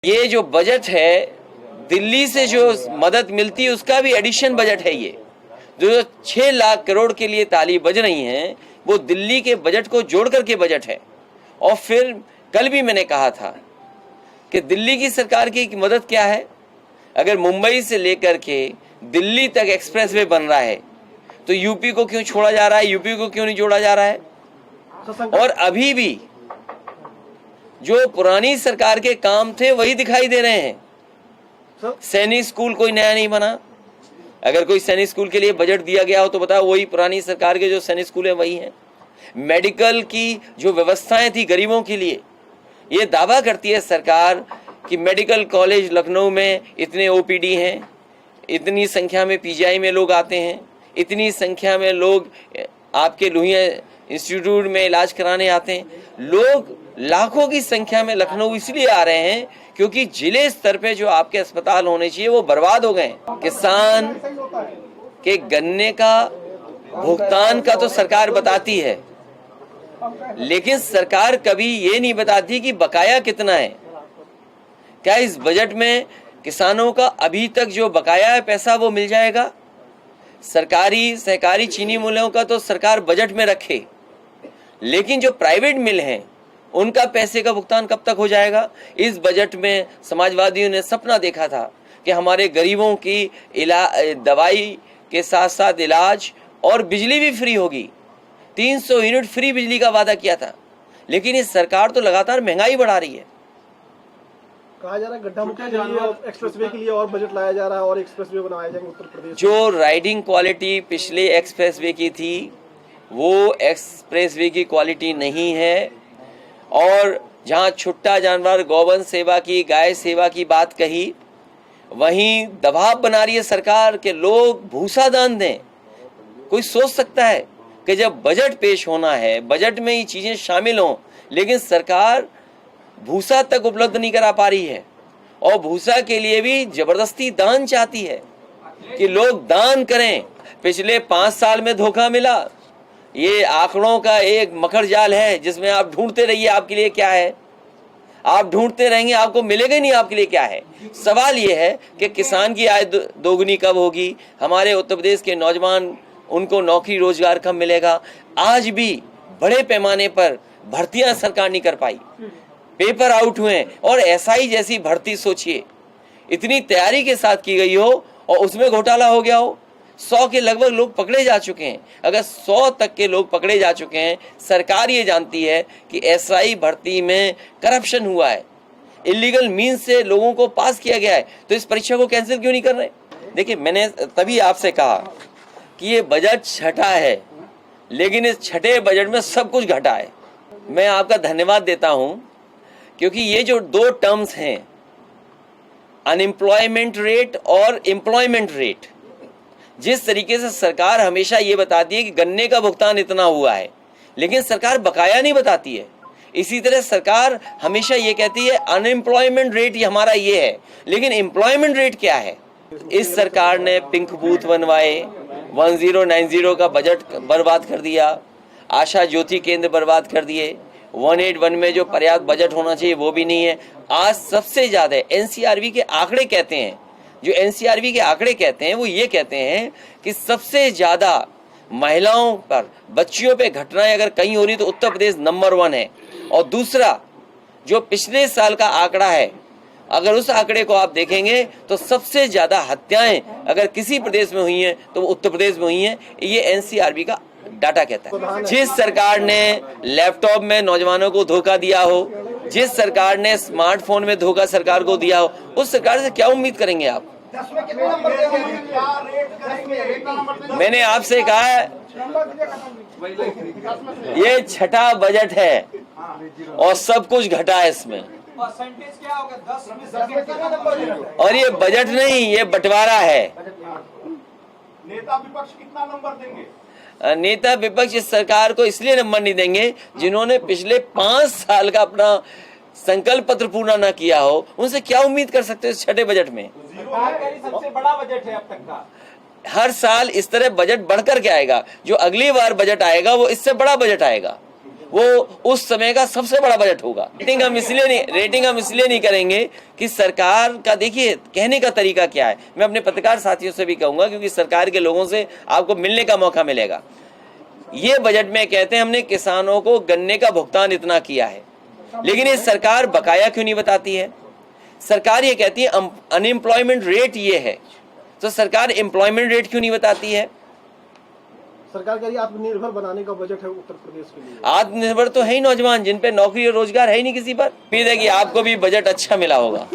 ये जो बजट है, दिल्ली से जो मदद मिलती है उसका भी एडिशन बजट है। ये जो 6 लाख करोड़ के लिए ताली बज रही हैं, वो दिल्ली के बजट को जोड़ करके बजट है। और फिर कल भी मैंने कहा था कि दिल्ली की सरकार की मदद क्या है। अगर मुंबई से लेकर के दिल्ली तक एक्सप्रेसवे बन रहा है तो यूपी को क्यों छोड़ा जा रहा है, यूपी को क्यों नहीं जोड़ा जा रहा है। और अभी भी जो पुरानी सरकार के काम थे वही दिखाई दे रहे हैं। सैनिक स्कूल कोई नया नहीं बना। अगर कोई सैनिक स्कूल के लिए बजट दिया गया हो तो बताओ, वही पुरानी सरकार के जो सैनिक स्कूल है वही हैं। मेडिकल की जो व्यवस्थाएं थी गरीबों के लिए, ये दावा करती है सरकार कि मेडिकल कॉलेज लखनऊ में इतने ओपीडी हैं, इतनी संख्या में पीजीआई में लोग आते हैं, इतनी संख्या में लोग आपके लोहिया इंस्टीट्यूट में इलाज कराने आते हैं। लोग लाखों की संख्या में लखनऊ इसलिए आ रहे हैं क्योंकि जिले स्तर पे जो आपके अस्पताल होने चाहिए वो बर्बाद हो गए। किसान के गन्ने का भुगतान का तो सरकार बताती है, लेकिन सरकार कभी ये नहीं बताती कि बकाया कितना है। क्या इस बजट में किसानों का अभी तक जो बकाया है पैसा वो मिल जाएगा? सरकारी सहकारी चीनी मिलों का तो सरकार बजट में रखे, लेकिन जो प्राइवेट मिल हैं उनका पैसे का भुगतान कब तक हो जाएगा? इस बजट में समाजवादियों ने सपना देखा था कि हमारे गरीबों की दवाई के साथ साथ इलाज और बिजली भी फ्री होगी। 300 यूनिट फ्री बिजली का वादा किया था, लेकिन इस सरकार तो लगातार महंगाई बढ़ा रही है। कहा जा रहा है गड्ढा मुक्ति के लिए एक्सप्रेसवे के लिए और बजट लाया जा रहा है और एक्सप्रेसवे बनाए जाएंगे उत्तर प्रदेश। जो राइडिंग क्वालिटी पिछले एक्सप्रेसवे की थी वो एक्सप्रेसवे की क्वालिटी नहीं है। और जहां छुट्टा जानवर गौवंश सेवा की, गाय सेवा की बात कही, वहीं दबाव बना रही है सरकार के लोग भूसा दान दें। कोई सोच सकता है कि जब बजट पेश होना है, बजट में ये चीजें शामिल हों, लेकिन सरकार भूसा तक उपलब्ध नहीं करा पा रही है। और भूसा के लिए भी जबरदस्ती दान चाहती है कि लोग दान करें। पिछले 5 साल में धोखा मिला। ये आंकड़ों का एक मकर जाल है जिसमें आप ढूंढते रहिए आपके लिए क्या है। आप ढूंढते रहेंगे, आपको मिलेगा ही नहीं आपके लिए क्या है। सवाल ये है कि किसान की आय दोगुनी कब होगी, हमारे उत्तर प्रदेश के नौजवान उनको नौकरी रोजगार कब मिलेगा। आज भी बड़े पैमाने पर भर्तियां सरकार नहीं कर पाई, पेपर आउट हुए। और एसआई जैसी भर्ती सोचिए, इतनी तैयारी के साथ की गई हो और उसमें घोटाला हो गया हो। 100 के लगभग लोग पकड़े जा चुके हैं। अगर 100 तक के लोग पकड़े जा चुके हैं, सरकार ये जानती है कि एसआई भर्ती में करप्शन हुआ है, इलीगल मींस से लोगों को पास किया गया है, तो इस परीक्षा को कैंसिल क्यों नहीं कर रहे? देखिए, मैंने तभी आपसे कहा कि ये बजट छठा है, लेकिन इस छठे बजट में सब कुछ घटा है। मैं आपका धन्यवाद देता हूं क्योंकि ये जो 2 टर्म्स हैं, अनएम्प्लॉयमेंट रेट और एम्प्लॉयमेंट रेट, जिस तरीके से सरकार हमेशा ये बताती है कि गन्ने का भुगतान इतना हुआ है, लेकिन सरकार बकाया नहीं बताती है। इसी तरह सरकार हमेशा ये कहती है अनएम्प्लॉयमेंट रेट ये हमारा ये है, लेकिन एम्प्लॉयमेंट रेट क्या है? इस सरकार ने पिंक बूथ बनवाए, 1090 का बजट बर्बाद कर दिया, आशा ज्योति केंद्र बर्बाद कर दिए, 181 में जो पर्याप्त बजट होना चाहिए वो भी नहीं है। आज सबसे ज्यादा एनसीआरबी के आंकड़े कहते हैं, जो एनसीआरबी के आंकड़े कहते हैं वो ये कहते हैं कि सबसे ज्यादा महिलाओं पर, बच्चियों पे घटनाएं अगर कहीं हो रही तो उत्तर प्रदेश नंबर 1 है। और दूसरा जो पिछले साल का आंकड़ा है, अगर उस आंकड़े को आप देखेंगे तो सबसे ज्यादा हत्याएं अगर किसी प्रदेश में हुई हैं तो वो उत्तर प्रदेश में हुई हैं। ये एनसीआरबी का डाटा कहता है। जिस सरकार ने लैपटॉप में नौजवानों को धोखा दिया हो, जिस सरकार ने स्मार्टफोन में धोखा सरकार को दिया हो, उस सरकार से क्या उम्मीद करेंगे आप? मैंने आपसे कहा है ये छठा बजट है और सब कुछ घटा है इसमें। और ये बजट नहीं, ये बंटवारा है। नेता विपक्ष कितना नंबर देंगे? नेता विपक्ष इस सरकार को इसलिए नंबर नहीं देंगे जिन्होंने पिछले 5 साल का अपना संकल्प पत्र पूरा ना किया हो। उनसे क्या उम्मीद कर सकते हो इस छठे बजट में? सबसे बड़ा बजट है अब तक का। हर साल इस तरह बजट बढ़कर के आएगा। जो अगली बार बजट आएगा वो इससे बड़ा बजट आएगा। वो उस समय का सबसे बड़ा बजट होगा। रेटिंग हम इसलिए नहीं करेंगे कि सरकार का, देखिए कहने का तरीका क्या है, मैं अपने पत्रकार साथियों से भी कहूंगा, क्योंकि सरकार के लोगों से आपको मिलने का मौका मिलेगा। ये बजट में कहते हैं हमने किसानों को गन्ने का भुगतान इतना किया है, लेकिन ये सरकार बकाया क्यों नहीं बताती है? सरकार ये कहती है अनएम्प्लॉयमेंट रेट ये है, तो सरकार एम्प्लॉयमेंट रेट क्यों नहीं बताती है? सरकार कह रही है आत्मनिर्भर बनाने का बजट है उत्तर प्रदेश के लिए। आत्मनिर्भर तो है ही नौजवान, जिन पे नौकरी और रोजगार है ही नहीं किसी पर। उम्मीद है कि आपको भी बजट अच्छा मिला होगा।